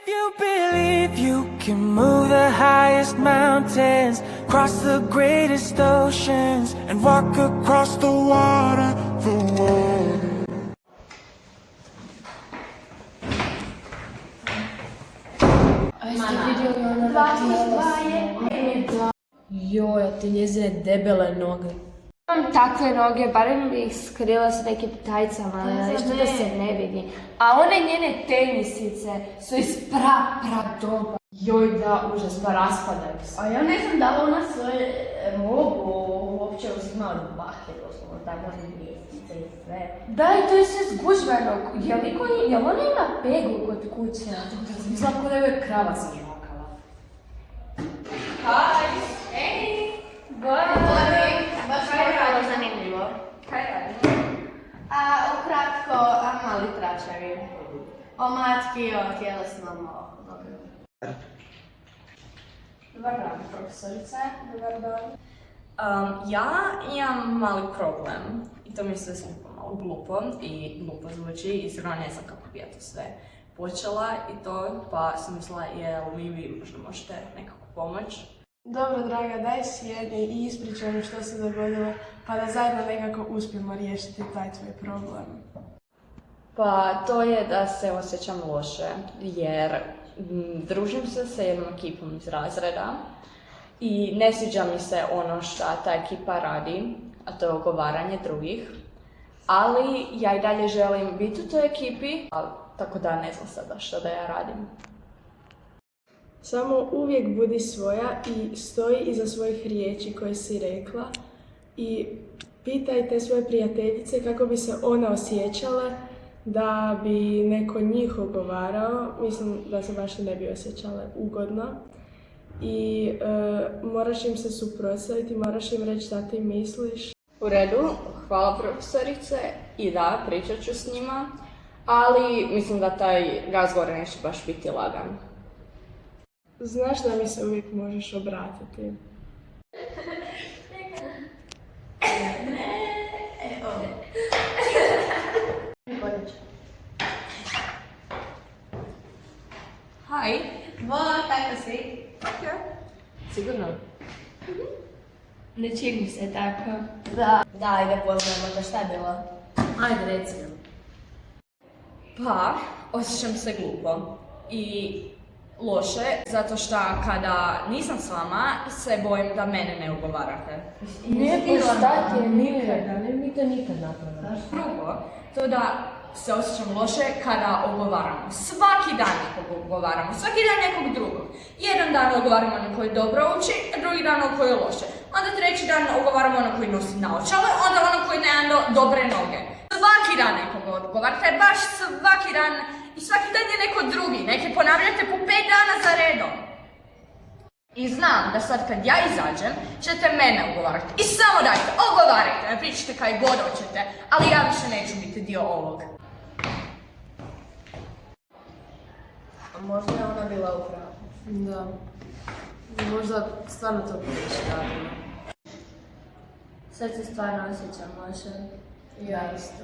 You believe you can move the highest mountains, cross the greatest oceans, and walk across the water, the water. A jeste vidjeli ono tijelo? Joj, a ti njezine debele noge. Imam takve noge, barem bi ih skrila s nekim tajcama, ali što da se ne vidi. A one njene tenisice su iz pra doba. Joj, da, užas, pa raspadaju se. A ja ne znam da li ona svoje mogu uopće uzima od bake, doslovno, tako mjestice i sve. Da, i to je sve zgužvano. Jel ona ima peglu kod kuće? Izgleda kao da je krava zažvakala. Haj! Ej! Baš je vrlo zanimljivo. Kaj radi? A ukratko, mali tračevi. O matki, o tjelesnom, o dobru. Dobar dan, profesorice. Dobar dan. Ja imam mali problem i to mi se zvuči malo glupo i glupo zvuči i sigurno ne znam kako bi ja to sve počela i to, pa sam mislila jel vi možda možete nekako pomoć. Dobro, draga, daj sjedni i ispričaj mi što se dogodilo, pa da zajedno nekako uspijemo riješiti taj tvoj problem. Pa to je da se osjećam loše jer družim se sa jednom ekipom iz razreda i ne sviđa mi se ono što ta ekipa radi, a to je ogovaranje drugih. Ali ja i dalje želim biti u toj ekipi, tako da ne znam sada što da ja radim. Samo uvijek budi svoja i stoji iza svojih riječi koje si rekla i pitaj te svoje prijateljice kako bi se one osjećale da bi neko njih ogovarao. Mislim da se baš ne bi osjećale ugodno i moraš im se suprotstaviti, moraš im reći šta ti misliš. U redu, hvala profesorice i da, pričat ću s njima, ali mislim da taj razgovor neće baš biti lagan. Znaš da mi se uvijek možeš obratiti. Haj. Bo, kako si? Sigurno. Ne čini se tako. Da, ajde poznajemo te, šta je bilo? Ajde, reci nam. Pa, osjećam se glupo i loše, zato što kada nisam s vama se bojim da mene ne ugovarate. Ne postati je nikada, ne mi to nikad napravila. Drugo, to da se osjećam loše kada ogovaramo. Svaki dan nekog ogovaramo, svaki dan nekog drugog. Jedan dan ogovaramo ono koji dobro uči, a drugi dan ono koji je loše. Onda treći dan ogovaramo ono koji nosi naočale, onda ono koji nema dobre noge. Svaki dan nekog ogovarate, baš svaki dan. I svaki dan je neko drugi, neke ponavljate po 5 dana za redom. I znam da sad kad ja izađem, ćete mene ugovarati. I samo dajte, ogovarajte me, pričajte kaj god hoćete, ali ja više neću biti dio ovog. A možda je ona bila u pravu. Da. Možda stvarno to previše radimo. Sad se stvarno osjećam loše. Ja isto.